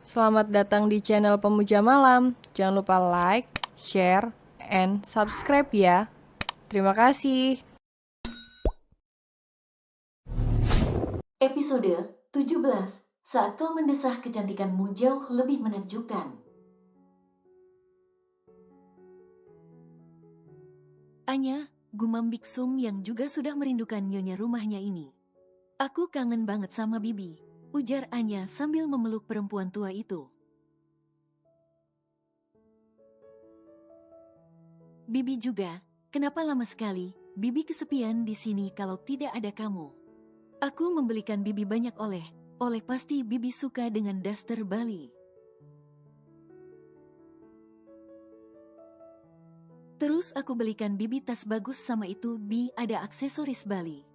Selamat datang di channel Pemuja Malam. Jangan lupa like, share, and subscribe ya. Terima kasih. Episode 17. Saat kau mendesah kecantikanmu jauh lebih menakjubkan. Anya, gumam Biksum yang juga sudah merindukan nyonya rumahnya ini. Aku kangen banget sama Bibi, ujar Anya sambil memeluk perempuan tua itu. Bibi juga, kenapa lama sekali? Bibi kesepian di sini kalau tidak ada kamu. Aku membelikan Bibi banyak oleh pasti Bibi suka dengan daster Bali. Terus aku belikan Bibi tas bagus sama itu ada aksesoris Bali.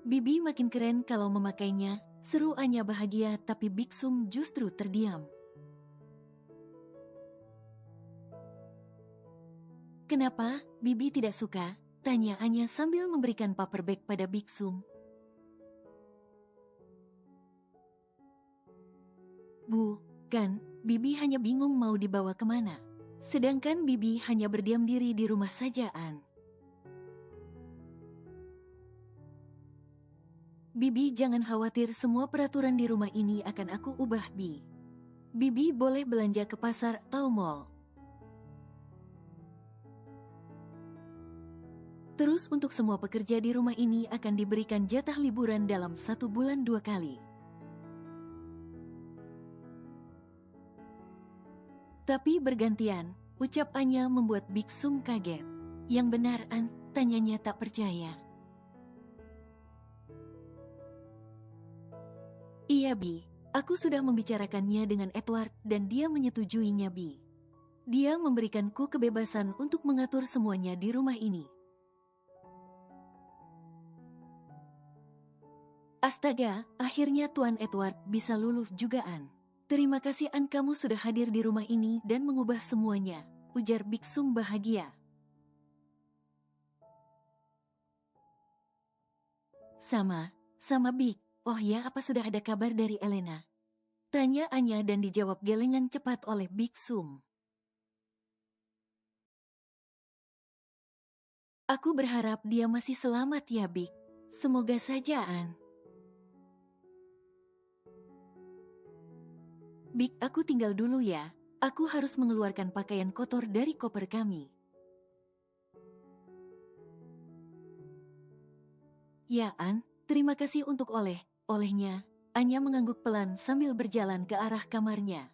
Bibi makin keren kalau memakainya, seru Anya bahagia tapi Biksum justru terdiam. Kenapa? Bibi tidak suka? Tanya Anya sambil memberikan paper bag pada Biksum. Bu, kan, Bibi hanya bingung mau dibawa kemana. Sedangkan Bibi hanya berdiam diri di rumah saja, An. Bibi jangan khawatir, semua peraturan di rumah ini akan aku ubah, Bi. Bibi boleh belanja ke pasar atau mall. Terus untuk semua pekerja di rumah ini akan diberikan jatah liburan dalam 1 bulan 2 kali. Tapi bergantian, ucap Anya membuat Biksum kaget. Yang benar, An? Tanyanya tak percaya. Iya, Bi. Aku sudah membicarakannya dengan Edward dan dia menyetujuinya, Bi. Dia memberikanku kebebasan untuk mengatur semuanya di rumah ini. Astaga, akhirnya Tuan Edward bisa luluh juga, An. Terima kasih, An, kamu sudah hadir di rumah ini dan mengubah semuanya, ujar Biksum bahagia. Sama Bik. Oh ya, apa sudah ada kabar dari Elena? Tanya Anya dan dijawab gelengan cepat oleh Biksum. Aku berharap dia masih selamat ya, Bik. Semoga saja, An. Bik, aku tinggal dulu ya. Aku harus mengeluarkan pakaian kotor dari koper kami. Ya, An. Terima kasih untuk olehnya. Anya mengangguk pelan sambil berjalan ke arah kamarnya.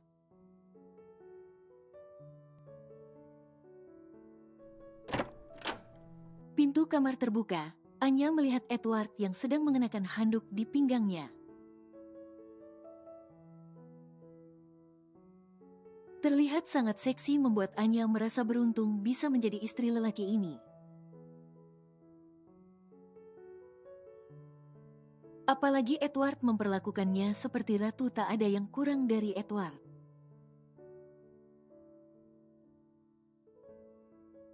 Pintu kamar terbuka. Anya melihat Edward yang sedang mengenakan handuk di pinggangnya. Terlihat sangat seksi membuat Anya merasa beruntung bisa menjadi istri lelaki ini. Apalagi Edward memperlakukannya seperti ratu, tak ada yang kurang dari Edward.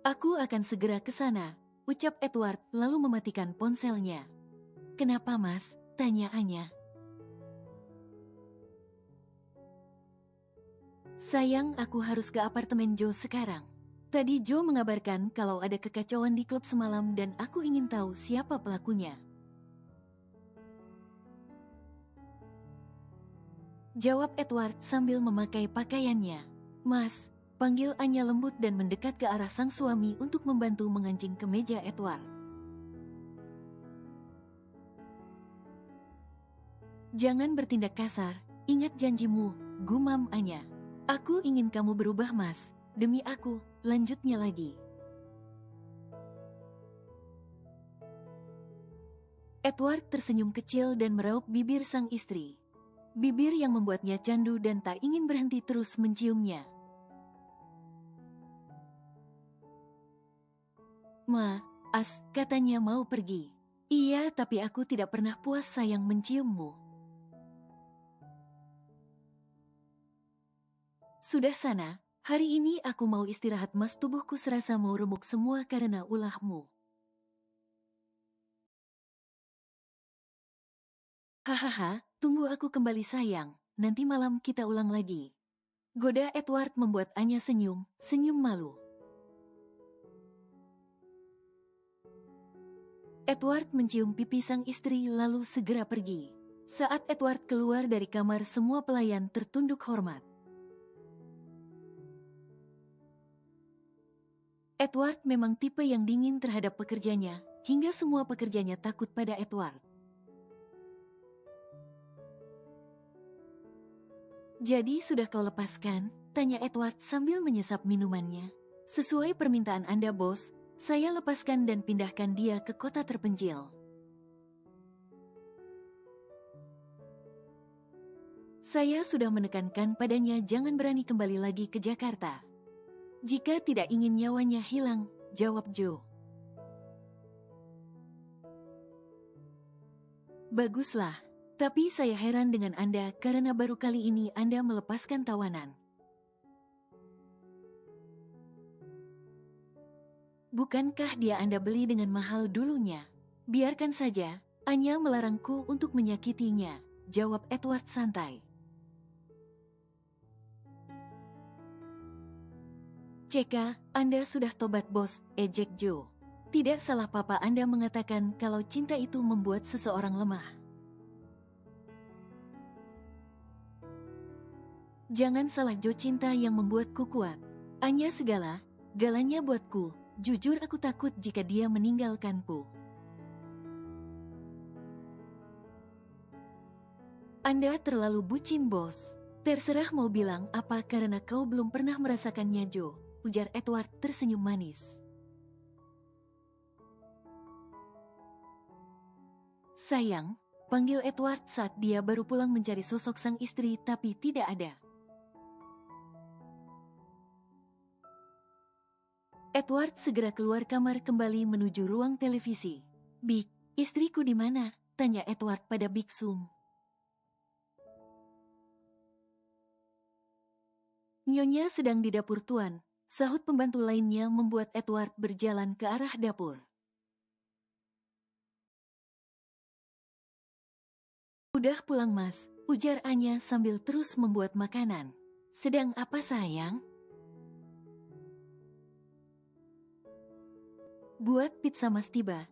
Aku akan segera ke sana, ucap Edward lalu mematikan ponselnya. Kenapa, Mas? Tanya Anya. Sayang, aku harus ke apartemen Joe sekarang. Tadi Joe mengabarkan kalau ada kekacauan di klub semalam dan aku ingin tahu siapa pelakunya. Jawab Edward sambil memakai pakaiannya. Mas, panggil Anya lembut dan mendekat ke arah sang suami untuk membantu mengancing ke meja Edward. Jangan bertindak kasar, ingat janjimu, gumam Anya. Aku ingin kamu berubah, Mas. Demi aku, lanjutnya lagi. Edward tersenyum kecil dan meraup bibir sang istri. Bibir yang membuatnya candu dan tak ingin berhenti terus menciumnya. Katanya mau pergi. Iya, tapi aku tidak pernah puas sayang menciummu. Sudah sana, hari ini aku mau istirahat, Mas, tubuhku serasa mau remuk semua karena ulahmu. Hahaha, tunggu aku kembali sayang, nanti malam kita ulang lagi. Goda Edward membuat Anya senyum malu. Edward mencium pipi sang istri lalu segera pergi. Saat Edward keluar dari kamar, semua pelayan tertunduk hormat. Edward memang tipe yang dingin terhadap pekerjanya, hingga semua pekerjanya takut pada Edward. "Jadi sudah kau lepaskan?" tanya Edward sambil menyesap minumannya. "Sesuai permintaan Anda, bos, saya lepaskan dan pindahkan dia ke kota terpencil. Saya sudah menekankan padanya jangan berani kembali lagi ke Jakarta. Jika tidak ingin nyawanya hilang," jawab Joe. "Baguslah, tapi saya heran dengan Anda karena baru kali ini Anda melepaskan tawanan. Bukankah dia Anda beli dengan mahal dulunya?" "Biarkan saja, Anya melarangku untuk menyakitinya," jawab Edward santai. "Ceka, Anda sudah tobat, bos," ejek Joe. "Tidak salah papa Anda mengatakan kalau cinta itu membuat seseorang lemah. Jangan salah Joe, cinta yang membuatku kuat. Anya galanya buatku. Jujur aku takut jika dia meninggalkanku." "Anda terlalu bucin, bos." "Terserah mau bilang apa karena kau belum pernah merasakannya, Joe," ujar Edward tersenyum manis. "Sayang," panggil Edward saat dia baru pulang mencari sosok sang istri tapi tidak ada. Edward segera keluar kamar kembali menuju ruang televisi. "Big, istriku di mana?" tanya Edward pada Big Sum. "Nyonya sedang di dapur, Tuan," sahut pembantu lainnya membuat Edward berjalan ke arah dapur. "Udah pulang, Mas," ujar Anya sambil terus membuat makanan. "Sedang apa, sayang?" "Buat pizza, Mas. Tiba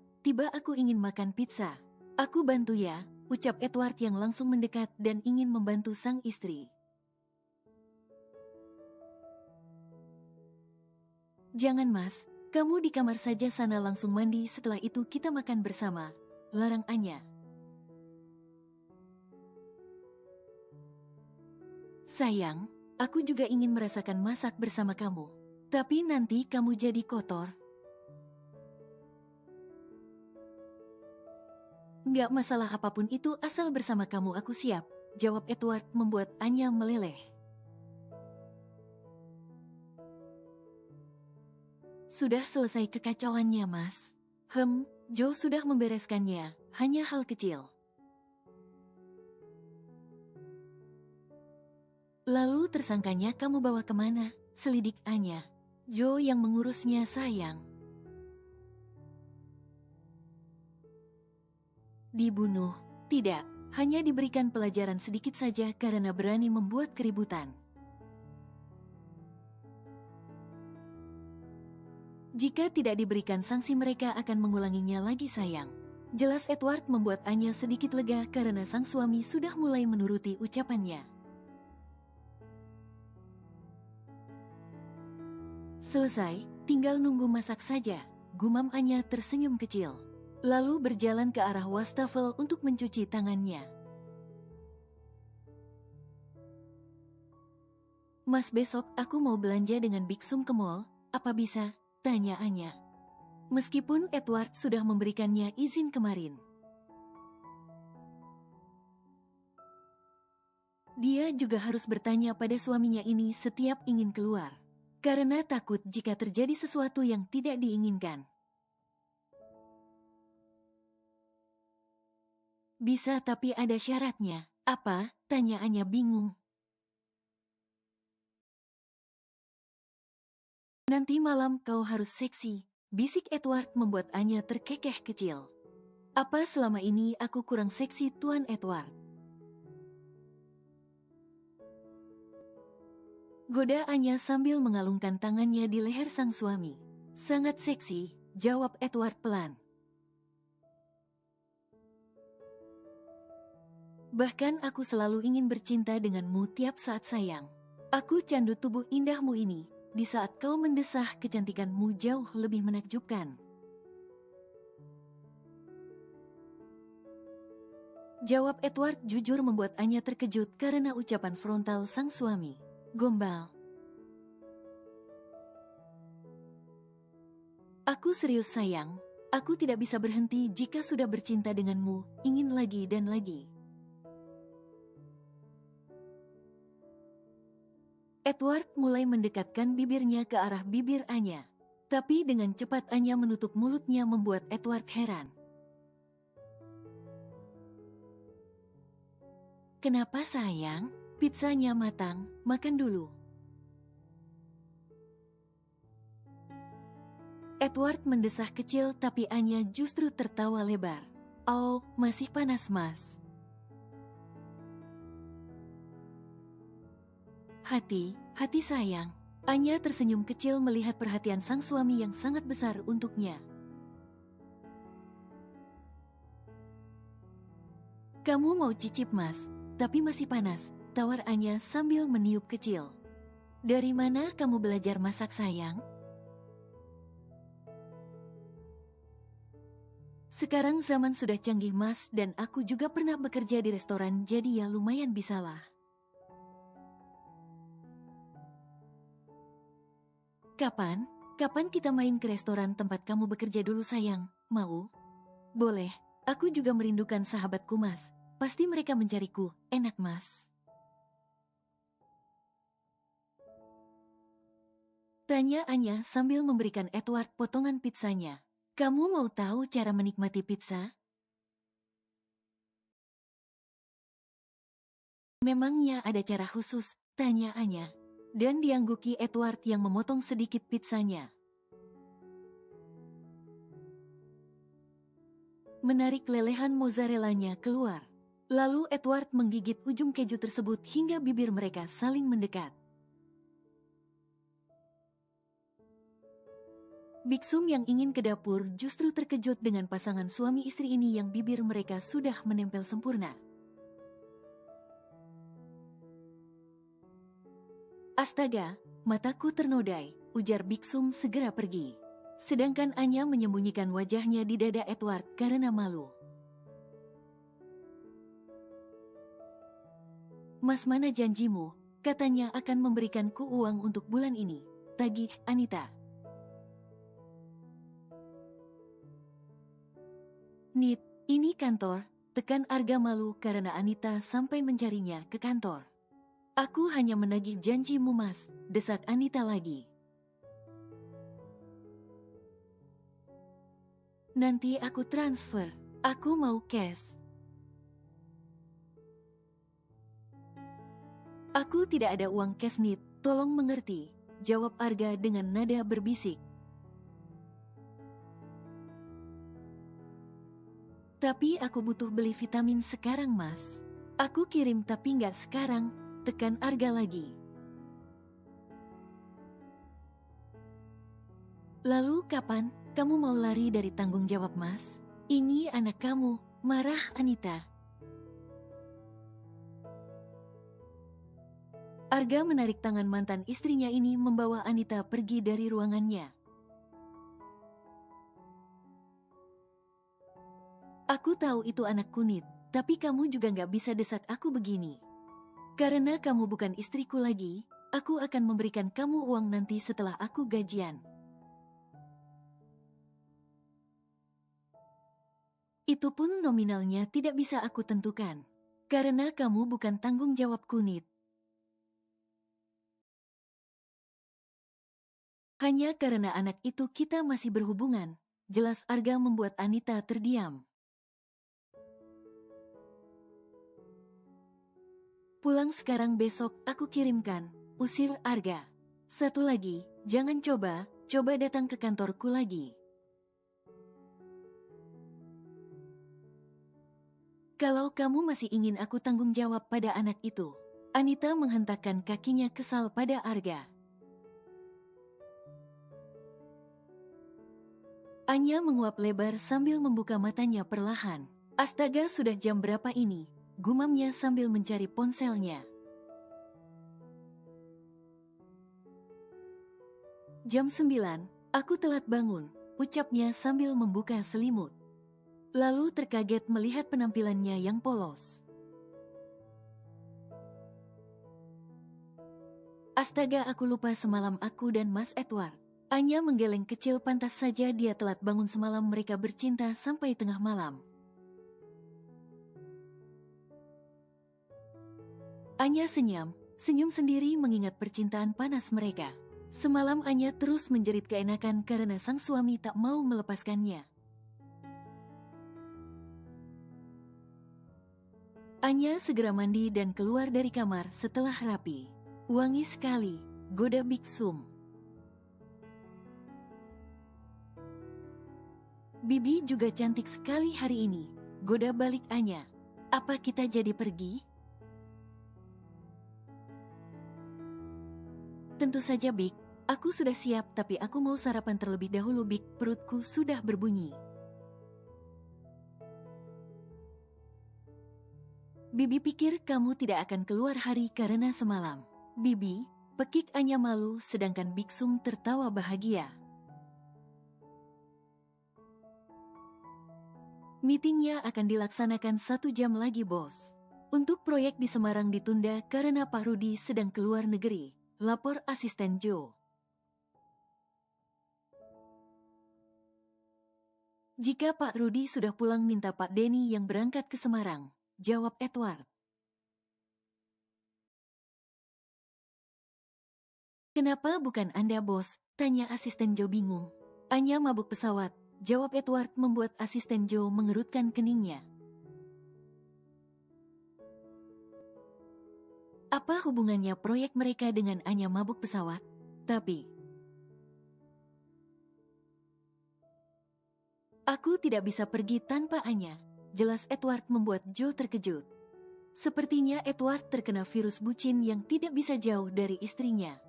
aku ingin makan pizza." "Aku bantu ya," ucap Edward yang langsung mendekat dan ingin membantu sang istri. "Jangan, Mas, kamu di kamar saja sana, langsung mandi setelah itu kita makan bersama," larang Anya. "Sayang, aku juga ingin merasakan masak bersama kamu. Tapi nanti kamu jadi kotor." "Nggak masalah apapun itu asal bersama kamu aku siap," jawab Edward membuat Anya meleleh. "Sudah selesai kekacauannya, Mas." Joe sudah membereskannya, hanya hal kecil." "Lalu tersangkanya kamu bawa kemana?" selidik Anya. "Joe yang mengurusnya, sayang." "Dibunuh?" "Tidak, hanya diberikan pelajaran sedikit saja karena berani membuat keributan." "Jika tidak diberikan sanksi mereka akan mengulanginya lagi, sayang." Jelas Edward membuat Anya sedikit lega karena sang suami sudah mulai menuruti ucapannya. "Selesai, tinggal nunggu masak saja," gumam Anya tersenyum kecil. Lalu berjalan ke arah wastafel untuk mencuci tangannya. "Mas, besok aku mau belanja dengan Big Sum ke mall, apa bisa?" tanya Anya. Meskipun Edward sudah memberikannya izin kemarin. Dia juga harus bertanya pada suaminya ini setiap ingin keluar. Karena takut jika terjadi sesuatu yang tidak diinginkan. "Bisa, tapi ada syaratnya." "Apa?" tanya Anya bingung. "Nanti malam kau harus seksi," bisik Edward membuat Anya terkekeh kecil. "Apa selama ini aku kurang seksi, Tuan Edward?" Godaannya sambil mengalungkan tangannya di leher sang suami. Sangat seksi, jawab Edward pelan. Bahkan aku selalu ingin bercinta denganmu tiap saat sayang. Aku candu tubuh indahmu ini, di saat kau mendesah kecantikanmu jauh lebih menakjubkan. Jawab Edward jujur membuat Anya terkejut karena ucapan frontal sang suami. Gombal. Aku serius sayang, aku tidak bisa berhenti jika sudah bercinta denganmu, ingin lagi dan lagi. Edward mulai mendekatkan bibirnya ke arah bibir Anya. Tapi dengan cepat Anya menutup mulutnya membuat Edward heran. Kenapa sayang? Pizzanya matang, makan dulu. Edward mendesah kecil tapi Anya justru tertawa lebar. Oh, masih panas mas. Hati sayang. Anya tersenyum kecil melihat perhatian sang suami yang sangat besar untuknya. Kamu mau cicip mas, tapi masih panas, tawar Anya sambil meniup kecil. Dari mana kamu belajar masak sayang? Sekarang zaman sudah canggih mas dan aku juga pernah bekerja di restoran jadi ya lumayan bisalah. Kapan? Kapan kita main ke restoran tempat kamu bekerja dulu sayang? Mau? Boleh, aku juga merindukan sahabatku mas. Pasti mereka mencariku, enak mas. Tanya Anya sambil memberikan Edward potongan pizzanya. Kamu mau tahu cara menikmati pizza? Memangnya ada cara khusus? Tanya Anya. Dan diangguki Edward yang memotong sedikit pizzanya. Menarik lelehan mozzarellanya keluar. Lalu Edward menggigit ujung keju tersebut hingga bibir mereka saling mendekat. Biksum yang ingin ke dapur justru terkejut dengan pasangan suami istri ini yang bibir mereka sudah menempel sempurna. Astaga, mataku ternodai, ujar Biksum segera pergi. Sedangkan Anya menyembunyikan wajahnya di dada Edward karena malu. Mas mana janjimu, katanya akan memberikanku uang untuk bulan ini. Tagih, Anita. Nit, ini kantor, tekan Arga malu karena Anita sampai mencarinya ke kantor. Aku hanya menagih janjimu mas, desak Anita lagi. Nanti aku transfer, aku mau cash. Aku tidak ada uang cash Nit, tolong mengerti, jawab Arga dengan nada berbisik. Tapi aku butuh beli vitamin sekarang mas. Aku kirim tapi nggak sekarang, tekan Arga lagi. Lalu kapan kamu mau lari dari tanggung jawab mas? Ini anak kamu, marah Anita. Arga menarik tangan mantan istrinya ini membawa Anita pergi dari ruangannya. Aku tahu itu anak kunit, tapi kamu juga gak bisa desak aku begini. Karena kamu bukan istriku lagi, aku akan memberikan kamu uang nanti setelah aku gajian. Itu pun nominalnya tidak bisa aku tentukan. Karena kamu bukan tanggung jawab kunit. Hanya karena anak itu kita masih berhubungan, jelas Arga membuat Anita terdiam. Pulang sekarang besok aku kirimkan, usir Arga. Satu lagi, jangan coba datang ke kantorku lagi. Kalau kamu masih ingin aku tanggung jawab pada anak itu, Anita menghentakkan kakinya kesal pada Arga. Anya menguap lebar sambil membuka matanya perlahan. Astaga, sudah jam berapa ini? Gumamnya sambil mencari ponselnya. Jam 9, aku telat bangun, ucapnya sambil membuka selimut. Lalu terkaget melihat penampilannya yang polos. Astaga, aku lupa semalam aku dan Mas Edward. Anya menggeleng kecil, pantas saja dia telat bangun semalam, mereka bercinta sampai tengah malam. Anya senyum sendiri mengingat percintaan panas mereka. Semalam Anya terus menjerit keenakan karena sang suami tak mau melepaskannya. Anya segera mandi dan keluar dari kamar setelah rapi. Wangi sekali, goda Biksum. Bibi juga cantik sekali hari ini, goda balik Anya. Apa kita jadi pergi? Tentu saja Bik, aku sudah siap, tapi aku mau sarapan terlebih dahulu Bik, perutku sudah berbunyi. Bibi pikir kamu tidak akan keluar hari karena semalam. Bibi, pekik Anya malu sedangkan Biksum tertawa bahagia. Meetingnya akan dilaksanakan 1 jam lagi bos. Untuk proyek di Semarang ditunda karena Pak Rudi sedang keluar negeri, lapor asisten Joe. Jika Pak Rudi sudah pulang minta Pak Denny yang berangkat ke Semarang, jawab Edward. Kenapa bukan Anda bos? Tanya asisten Joe bingung. Anya mabuk pesawat, jawab Edward membuat asisten Joe mengerutkan keningnya. Apa hubungannya proyek mereka dengan Anya mabuk pesawat? Tapi aku tidak bisa pergi tanpa Anya, jelas Edward membuat Joe terkejut. Sepertinya Edward terkena virus bucin yang tidak bisa jauh dari istrinya.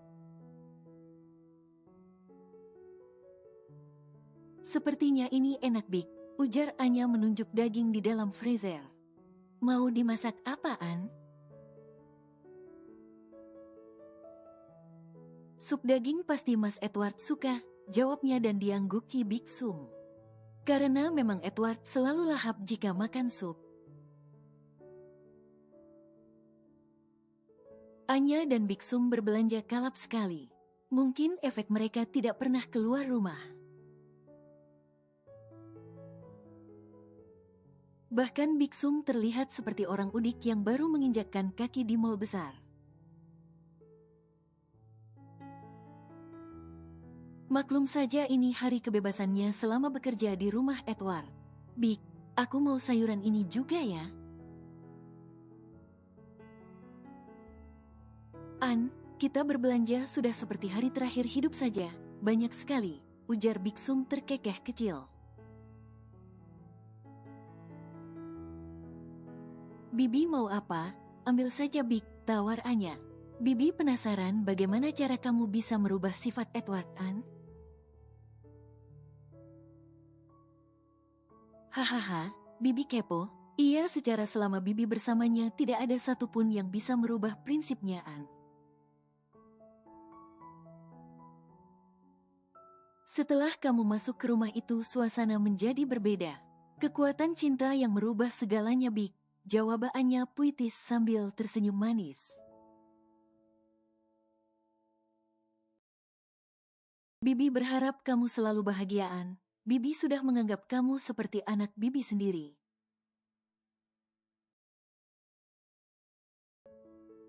Sepertinya ini enak Bik, ujar Anya menunjuk daging di dalam freezer. Mau dimasak apaan? Sup daging pasti Mas Edward suka, jawabnya dan diangguki Biksum. Karena memang Edward selalu lahap jika makan sup. Anya dan Biksum berbelanja kalap sekali. Mungkin efek mereka tidak pernah keluar rumah. Bahkan Biksum terlihat seperti orang udik yang baru menginjakkan kaki di mal besar. Maklum saja ini hari kebebasannya selama bekerja di rumah Edward. Bik, aku mau sayuran ini juga ya. An, kita berbelanja sudah seperti hari terakhir hidup saja, banyak sekali, ujar Biksum terkekeh kecil. Bibi mau apa? Ambil saja Bik, tawar Anya. Bibi penasaran bagaimana cara kamu bisa merubah sifat Edward, An? Hahaha, Bibi kepo. Iya, secara selama Bibi bersamanya tidak ada satupun yang bisa merubah prinsipnya, An. Setelah kamu masuk ke rumah itu, suasana menjadi berbeda. Kekuatan cinta yang merubah segalanya Bik, jawabannya puitis sambil tersenyum manis. Bibi berharap kamu selalu bahagia, An. Bibi sudah menganggap kamu seperti anak Bibi sendiri.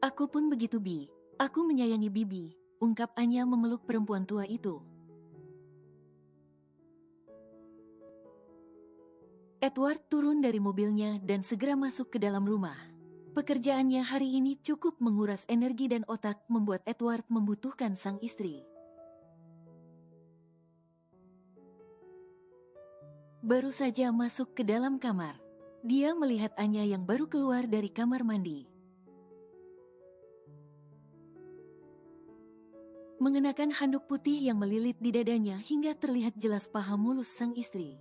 Aku pun begitu Bi, aku menyayangi Bibi, ungkap Anya memeluk perempuan tua itu. Edward turun dari mobilnya dan segera masuk ke dalam rumah. Pekerjaannya hari ini cukup menguras energi dan otak, membuat Edward membutuhkan sang istri. Baru saja masuk ke dalam kamar, dia melihat Anya yang baru keluar dari kamar mandi. mengenakan handuk putih yang melilit di dadanya hingga terlihat jelas paha mulus sang istri.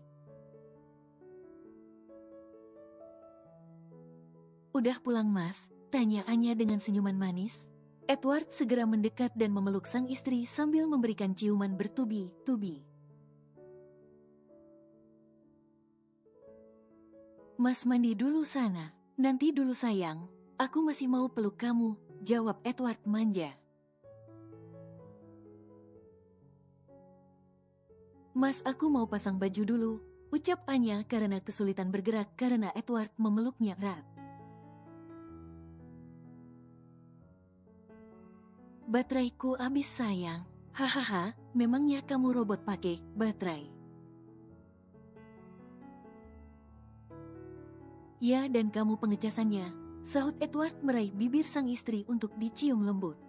"Udah pulang, Mas?" tanya Anya dengan senyuman manis. Edward segera mendekat dan memeluk sang istri sambil memberikan ciuman bertubi-tubi. "Mas mandi dulu sana, nanti dulu sayang, aku masih mau peluk kamu," jawab Edward manja. "Mas, aku mau pasang baju dulu," ucap Anya karena kesulitan bergerak karena Edward memeluknya erat. "Bateraiku habis sayang." "Hahaha, memangnya kamu robot pakai baterai?" "Ya, dan kamu pengecasannya," sahut Edward meraih bibir sang istri untuk dicium lembut.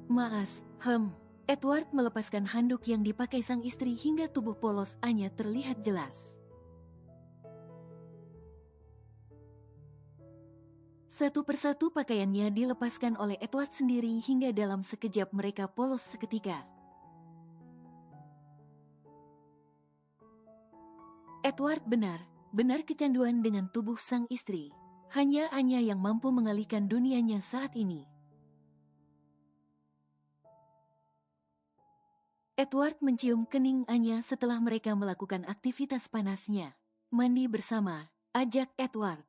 "Maas, Edward melepaskan handuk yang dipakai sang istri hingga tubuh polos Anya terlihat jelas. Satu persatu pakaiannya dilepaskan oleh Edward sendiri hingga dalam sekejap mereka polos seketika. Edward benar kecanduan dengan tubuh sang istri. Hanya Anya yang mampu mengalihkan dunianya saat ini. Edward mencium kening Anya setelah mereka melakukan aktivitas panasnya. "Mandi bersama," ajak Edward.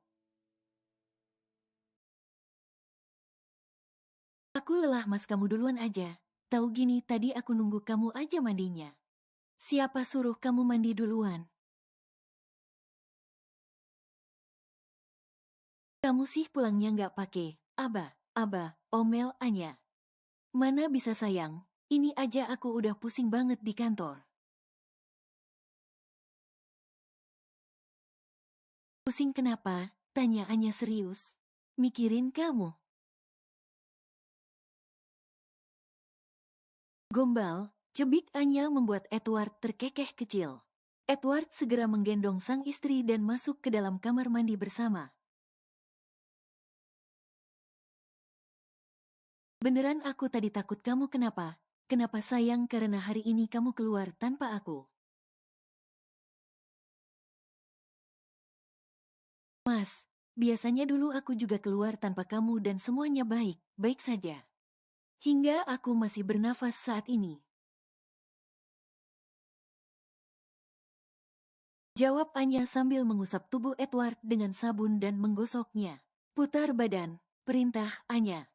"Aku lelah, Mas, kamu duluan aja. Tahu gini, tadi aku nunggu kamu aja mandinya." "Siapa suruh kamu mandi duluan?" "Kamu sih pulangnya nggak pakai aba, omel Anya." "Mana bisa sayang, ini aja aku udah pusing banget di kantor." "Pusing kenapa?" tanya Anya serius. "Mikirin kamu." Gombal, cebik Anya membuat Edward terkekeh kecil. Edward segera menggendong sang istri dan masuk ke dalam kamar mandi bersama. "Beneran aku tadi takut kamu kenapa? Kenapa sayang, karena hari ini kamu keluar tanpa aku?" "Mas, biasanya dulu aku juga keluar tanpa kamu dan semuanya baik-baik saja. Hingga aku masih bernafas saat ini." Jawab Anya sambil mengusap tubuh Edward dengan sabun dan menggosoknya. "Putar badan," perintah Anya.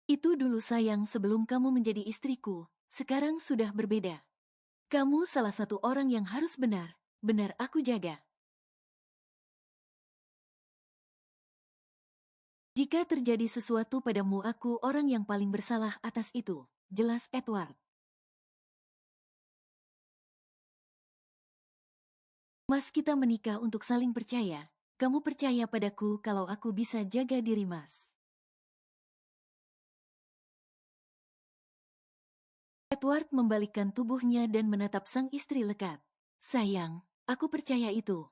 "Itu dulu sayang, sebelum kamu menjadi istriku. Sekarang sudah berbeda. Kamu salah satu orang yang harus benar aku jaga. Jika terjadi sesuatu padamu, aku orang yang paling bersalah atas itu," jelas Edward. "Mas, kita menikah untuk saling percaya. Kamu percaya padaku kalau aku bisa jaga diri, Mas." Edward membalikkan tubuhnya dan menatap sang istri lekat. "Sayang, aku percaya itu.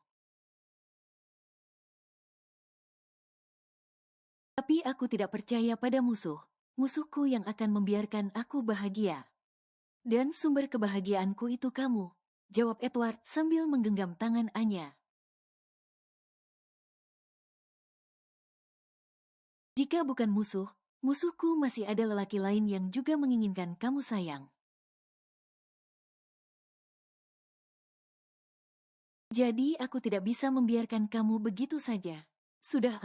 Tapi aku tidak percaya pada musuhku yang akan membiarkan aku bahagia. Dan sumber kebahagiaanku itu kamu," jawab Edward sambil menggenggam tangan Anya. "Jika bukan musuhku masih ada lelaki lain yang juga menginginkan kamu sayang. Jadi aku tidak bisa membiarkan kamu begitu saja. Sudah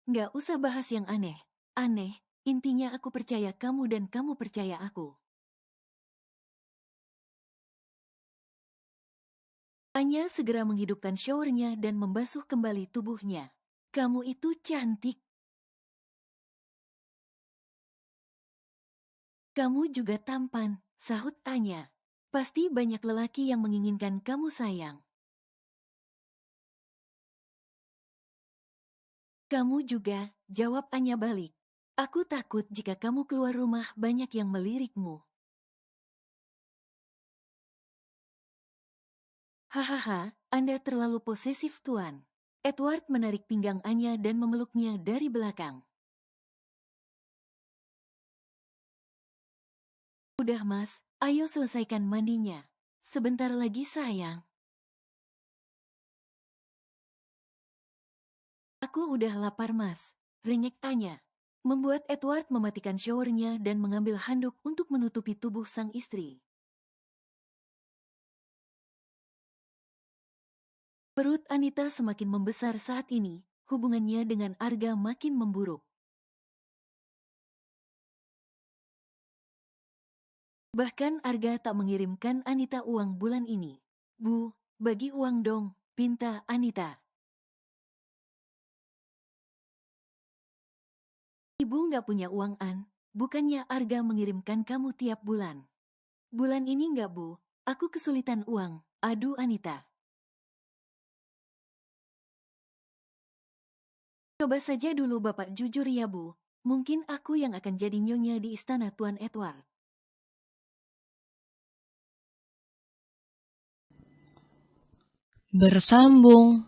nggak usah bahas yang aneh. Intinya aku percaya kamu dan kamu percaya aku." Anya segera menghidupkan showernya dan membasuh kembali tubuhnya. "Kamu itu cantik. Kamu juga tampan," sahut Anya. "Pasti banyak lelaki yang menginginkan kamu sayang." "Kamu juga," jawab Anya balik. "Aku takut jika kamu keluar rumah banyak yang melirikmu." "Hahaha, Anda terlalu posesif, Tuan." Edward menarik pinggang Anya dan memeluknya dari belakang. Udah mas, ayo selesaikan mandinya. Sebentar lagi sayang. Aku udah lapar mas, rengek Anya. Membuat Edward mematikan showernya dan mengambil handuk untuk menutupi tubuh sang istri. Perut Anita semakin membesar saat ini, hubungannya dengan Arga makin memburuk. Bahkan Arga tak mengirimkan Anita uang bulan ini. Bu, bagi uang dong, pinta Anita. Ibu nggak punya uang An, bukannya Arga mengirimkan kamu tiap bulan. Bulan ini nggak bu, aku kesulitan uang, aduh Anita. Coba saja dulu Bapak jujur ya Bu, mungkin aku yang akan jadi nyonya di istana Tuan Edward. Bersambung.